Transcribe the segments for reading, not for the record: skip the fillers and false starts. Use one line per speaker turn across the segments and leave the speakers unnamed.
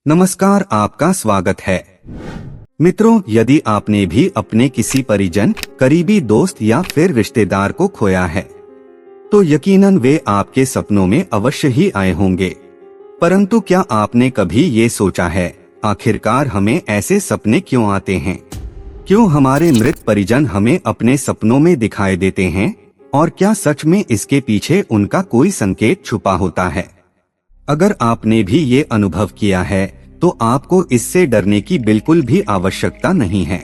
नमस्कार, आपका स्वागत है। मित्रों, यदि आपने भी अपने किसी परिजन, करीबी दोस्त या फिर रिश्तेदार को खोया है, तो यकीनन वे आपके सपनों में अवश्य ही आए होंगे। परंतु क्या आपने कभी ये सोचा है, आखिरकार हमें ऐसे सपने क्यों आते हैं? क्यों हमारे मृत परिजन हमें अपने सपनों में दिखाई देते हैं? और क्या सच में इसके पीछे उनका कोई संकेत छुपा होता है? अगर आपने भी ये अनुभव किया है, तो आपको इससे डरने की बिल्कुल भी आवश्यकता नहीं है,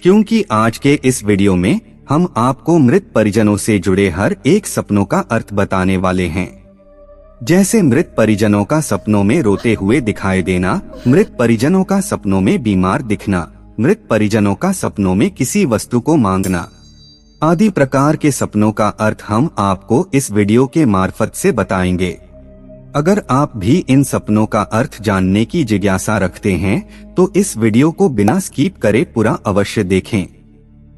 क्योंकि आज के इस वीडियो में हम आपको मृत परिजनों से जुड़े हर एक सपनों का अर्थ बताने वाले हैं। जैसे मृत परिजनों का सपनों में रोते हुए दिखाई देना, मृत परिजनों का सपनों में बीमार दिखना, मृत परिजनों का सपनों में किसी वस्तु को मांगना, आदि प्रकार के सपनों का अर्थ हम आपको इस वीडियो के मार्फत से बताएंगे। अगर आप भी इन सपनों का अर्थ जानने की जिज्ञासा रखते हैं, तो इस वीडियो को बिना स्किप करे पूरा अवश्य देखें।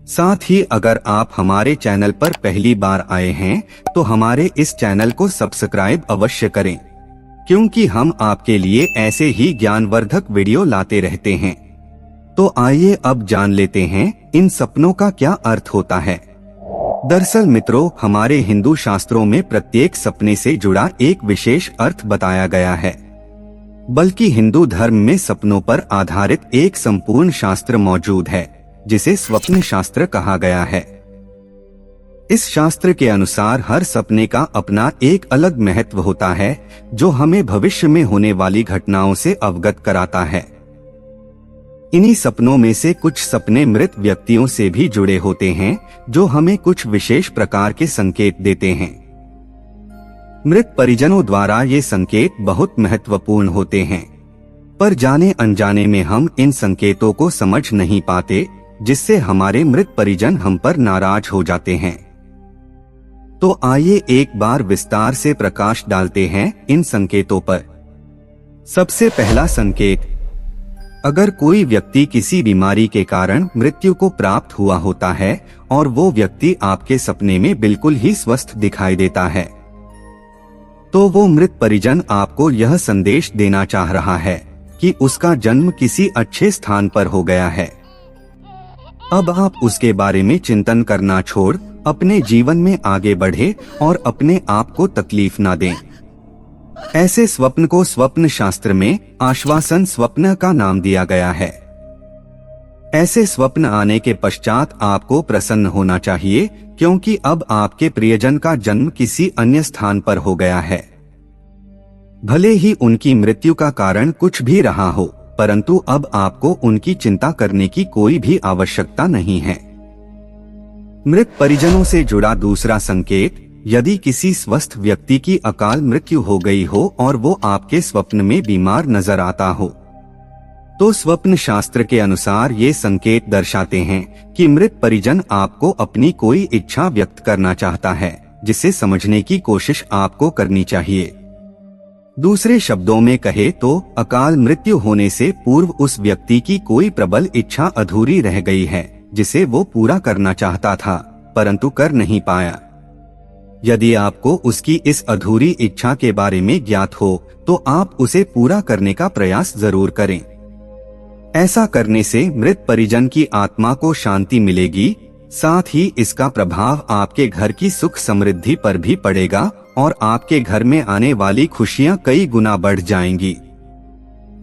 साथ ही अगर आप हमारे चैनल पर पहली बार आए हैं, तो हमारे इस चैनल को सब्सक्राइब अवश्य करें, क्योंकि हम आपके लिए ऐसे ही ज्ञानवर्धक वीडियो लाते रहते हैं। तो आइए अब जान लेते हैं इन सपनों का क्या अर्थ होता है। दरअसल मित्रों, हमारे हिंदू शास्त्रों में प्रत्येक सपने से जुड़ा एक विशेष अर्थ बताया गया है। बल्कि हिंदू धर्म में सपनों पर आधारित एक संपूर्ण शास्त्र मौजूद है, जिसे स्वप्न शास्त्र कहा गया है। इस शास्त्र के अनुसार हर सपने का अपना एक अलग महत्व होता है, जो हमें भविष्य में होने वाली घटनाओं से अवगत कराता है। इन्हीं सपनों में से कुछ सपने मृत व्यक्तियों से भी जुड़े होते हैं, जो हमें कुछ विशेष प्रकार के संकेत देते हैं। मृत परिजनों द्वारा ये संकेत बहुत महत्वपूर्ण होते हैं, पर जाने अनजाने में हम इन संकेतों को समझ नहीं पाते, जिससे हमारे मृत परिजन हम पर नाराज हो जाते हैं। तो आइए एक बार विस्तार से प्रकाश डालते हैं इन संकेतों पर। सबसे पहला संकेत, अगर कोई व्यक्ति किसी बीमारी के कारण मृत्यु को प्राप्त हुआ होता है और वो व्यक्ति आपके सपने में बिल्कुल ही स्वस्थ दिखाई देता है, तो वो मृत परिजन आपको यह संदेश देना चाह रहा है कि उसका जन्म किसी अच्छे स्थान पर हो गया है। अब आप उसके बारे में चिंतन करना छोड़ अपने जीवन में आगे बढ़े और अपने आप को तकलीफ ना दें। ऐसे स्वप्न को स्वप्न शास्त्र में आश्वासन स्वप्न का नाम दिया गया है। ऐसे स्वप्न आने के पश्चात आपको प्रसन्न होना चाहिए, क्योंकि अब आपके प्रियजन का जन्म किसी अन्य स्थान पर हो गया है। भले ही उनकी मृत्यु का कारण कुछ भी रहा हो, परंतु अब आपको उनकी चिंता करने की कोई भी आवश्यकता नहीं है। मृत परिजनों से जुड़ा दूसरा संकेत, यदि किसी स्वस्थ व्यक्ति की अकाल मृत्यु हो गई हो और वो आपके स्वप्न में बीमार नजर आता हो, तो स्वप्न शास्त्र के अनुसार ये संकेत दर्शाते हैं कि मृत परिजन आपको अपनी कोई इच्छा व्यक्त करना चाहता है, जिसे समझने की कोशिश आपको करनी चाहिए। दूसरे शब्दों में कहे तो अकाल मृत्यु होने से पूर्व उस व्यक्ति की कोई प्रबल इच्छा अधूरी रह गई है, जिसे वो पूरा करना चाहता था परंतु कर नहीं पाया। यदि आपको उसकी इस अधूरी इच्छा के बारे में ज्ञात हो, तो आप उसे पूरा करने का प्रयास जरूर करें। ऐसा करने से मृत परिजन की आत्मा को शांति मिलेगी, साथ ही इसका प्रभाव आपके घर की सुख समृद्धि पर भी पड़ेगा और आपके घर में आने वाली खुशियां कई गुना बढ़ जाएंगी।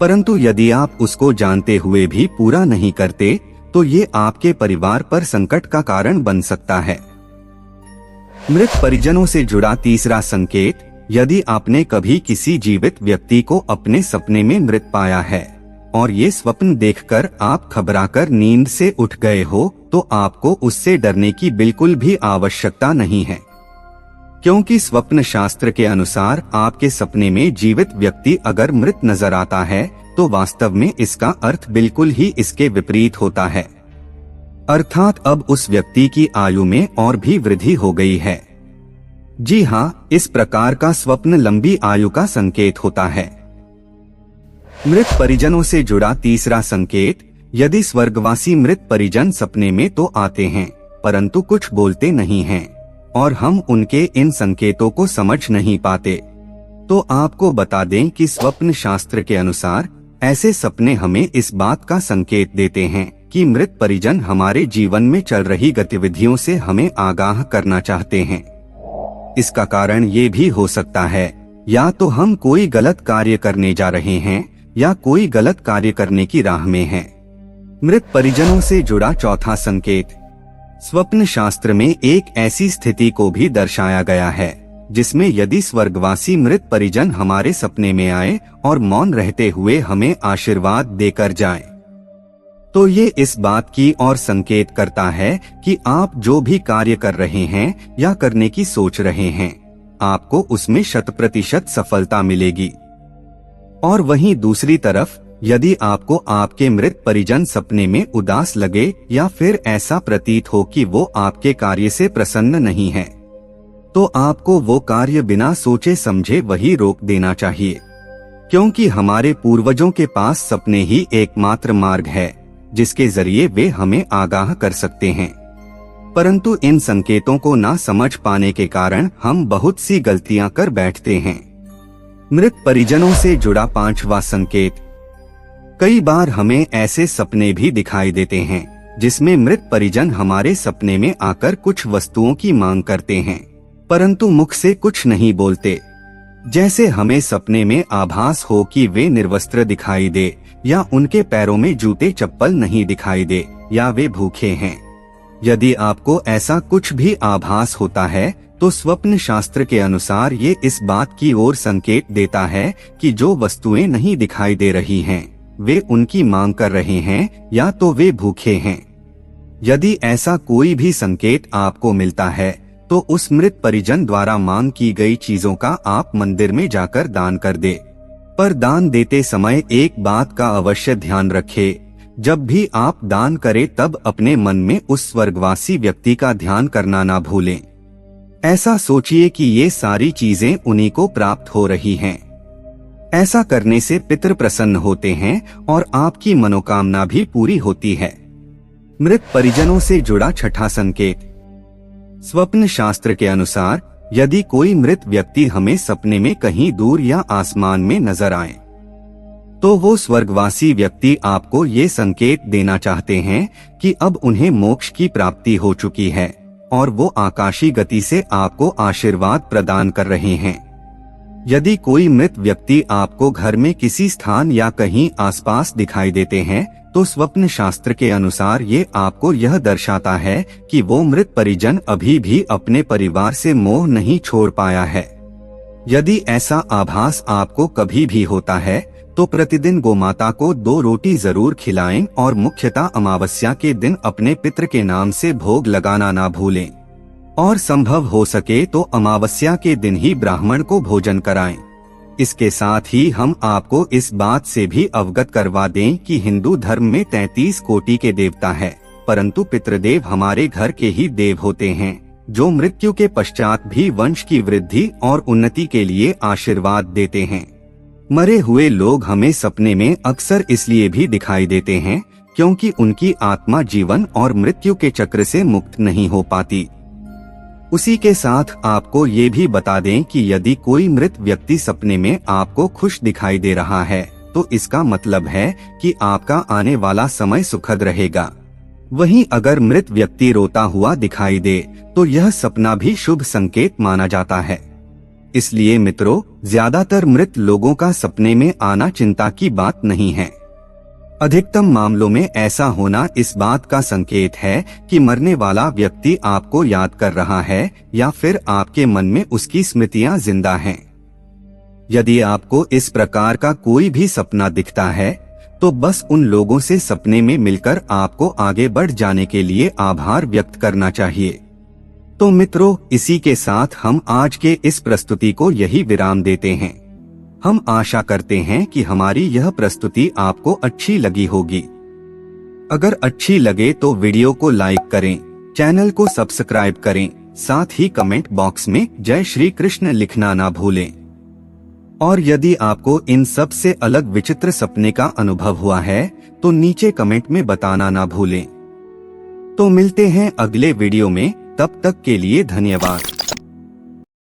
परंतु यदि आप उसको जानते हुए भी पूरा नहीं करते, तो ये आपके परिवार पर संकट का कारण बन सकता है। मृत परिजनों से जुड़ा तीसरा संकेत, यदि आपने कभी किसी जीवित व्यक्ति को अपने सपने में मृत पाया है और ये स्वप्न देखकर आप घबराकर नींद से उठ गए हो, तो आपको उससे डरने की बिल्कुल भी आवश्यकता नहीं है, क्योंकि स्वप्न शास्त्र के अनुसार आपके सपने में जीवित व्यक्ति अगर मृत नजर आता है, तो वास्तव में इसका अर्थ बिल्कुल ही इसके विपरीत होता है। अर्थात अब उस व्यक्ति की आयु में और भी वृद्धि हो गई है। जी हाँ, इस प्रकार का स्वप्न लंबी आयु का संकेत होता है। मृत परिजनों से जुड़ा तीसरा संकेत, यदि स्वर्गवासी मृत परिजन सपने में तो आते हैं परंतु कुछ बोलते नहीं हैं और हम उनके इन संकेतों को समझ नहीं पाते, तो आपको बता दें कि स्वप्न शास्त्र के अनुसार ऐसे सपने हमें इस बात का संकेत देते हैं कि मृत परिजन हमारे जीवन में चल रही गतिविधियों से हमें आगाह करना चाहते हैं। इसका कारण ये भी हो सकता है या तो हम कोई गलत कार्य करने जा रहे हैं या कोई गलत कार्य करने की राह में हैं। मृत परिजनों से जुड़ा चौथा संकेत, स्वप्न शास्त्र में एक ऐसी स्थिति को भी दर्शाया गया है जिसमें यदि स्वर्गवासी मृत परिजन हमारे सपने में आए और मौन रहते हुए हमें आशीर्वाद देकर जाएं, तो ये इस बात की ओर संकेत करता है कि आप जो भी कार्य कर रहे हैं या करने की सोच रहे हैं, आपको उसमें 100% सफलता मिलेगी। और वहीं दूसरी तरफ यदि आपको आपके मृत परिजन सपने में उदास लगे या फिर ऐसा प्रतीत हो कि वो आपके कार्य से प्रसन्न नहीं है, तो आपको वो कार्य बिना सोचे समझे वही रोक देना चाहिए, क्योंकि हमारे पूर्वजों के पास सपने ही एकमात्र मार्ग है जिसके जरिए वे हमें आगाह कर सकते हैं। परंतु इन संकेतों को ना समझ पाने के कारण हम बहुत सी गलतियां कर बैठते हैं। मृत परिजनों से जुड़ा पांचवा संकेत, कई बार हमें ऐसे सपने भी दिखाई देते हैं जिसमें मृत परिजन हमारे सपने में आकर कुछ वस्तुओं की मांग करते हैं परंतु मुख से कुछ नहीं बोलते। जैसे हमें सपने में आभास हो कि वे निर्वस्त्र दिखाई दे या उनके पैरों में जूते चप्पल नहीं दिखाई दे या वे भूखे हैं। यदि आपको ऐसा कुछ भी आभास होता है तो स्वप्न शास्त्र के अनुसार ये इस बात की ओर संकेत देता है कि जो वस्तुएं नहीं दिखाई दे रही हैं, वे उनकी मांग कर रहे हैं या तो वे भूखे हैं। यदि ऐसा कोई भी संकेत आपको मिलता है तो उस मृत परिजन द्वारा मांग की गई चीजों का आप मंदिर में जाकर दान कर दे। पर दान देते समय एक बात का अवश्य ध्यान रखें, जब भी आप दान करें तब अपने मन में उस स्वर्गवासी व्यक्ति का ध्यान करना ना भूलें। ऐसा सोचिए कि ये सारी चीजें उन्हीं को प्राप्त हो रही हैं। ऐसा करने से पितृ प्रसन्न होते हैं और आपकी मनोकामना भी पूरी होती है। मृत परिजनों से जुड़ा छठा संकेत, स्वप्न शास्त्र के अनुसार यदि कोई मृत व्यक्ति हमें सपने में कहीं दूर या आसमान में नजर आए, तो वो स्वर्गवासी व्यक्ति आपको ये संकेत देना चाहते हैं कि अब उन्हें मोक्ष की प्राप्ति हो चुकी है और वो आकाशीय गति से आपको आशीर्वाद प्रदान कर रहे हैं। यदि कोई मृत व्यक्ति आपको घर में किसी स्थान या कहीं आसपास दिखाई देते हैं तो स्वप्न शास्त्र के अनुसार ये आपको यह दर्शाता है कि वो मृत परिजन अभी भी अपने परिवार से मोह नहीं छोड़ पाया है। यदि ऐसा आभास आपको कभी भी होता है तो प्रतिदिन गोमाता को 2 रोटी जरूर खिलाएं और मुख्यतः अमावस्या के दिन अपने पितृ के नाम से भोग लगाना ना भूलें और संभव हो सके तो अमावस्या के दिन ही ब्राह्मण को भोजन कराएं। इसके साथ ही हम आपको इस बात से भी अवगत करवा दें कि हिंदू धर्म में 33 कोटि के देवता है, परंतु पितृदेव हमारे घर के ही देव होते हैं जो मृत्यु के पश्चात भी वंश की वृद्धि और उन्नति के लिए आशीर्वाद देते हैं। मरे हुए लोग हमें सपने में अक्सर इसलिए भी दिखाई देते हैं क्योंकि उनकी आत्मा जीवन और मृत्यु के चक्र से मुक्त नहीं हो पाती। उसी के साथ आपको ये भी बता दें कि यदि कोई मृत व्यक्ति सपने में आपको खुश दिखाई दे रहा है तो इसका मतलब है कि आपका आने वाला समय सुखद रहेगा। वहीं अगर मृत व्यक्ति रोता हुआ दिखाई दे तो यह सपना भी शुभ संकेत माना जाता है। इसलिए मित्रों, ज्यादातर मृत लोगों का सपने में आना चिंता की बात नहीं है। अधिकतम मामलों में ऐसा होना इस बात का संकेत है कि मरने वाला व्यक्ति आपको याद कर रहा है या फिर आपके मन में उसकी स्मृतियां जिंदा हैं। यदि आपको इस प्रकार का कोई भी सपना दिखता है तो बस उन लोगों से सपने में मिलकर आपको आगे बढ़ जाने के लिए आभार व्यक्त करना चाहिए। तो मित्रों, इसी के साथ हम आज के इस प्रस्तुति को यही विराम देते हैं। हम आशा करते हैं कि हमारी यह प्रस्तुति आपको अच्छी लगी होगी। अगर अच्छी लगे तो वीडियो को लाइक करें, चैनल को सब्सक्राइब करें, साथ ही कमेंट बॉक्स में जय श्री कृष्ण लिखना ना भूलें। और यदि आपको इन सब से अलग विचित्र सपने का अनुभव हुआ है तो नीचे कमेंट में बताना ना भूलें। तो मिलते हैं अगले वीडियो में, तब तक के लिए धन्यवाद।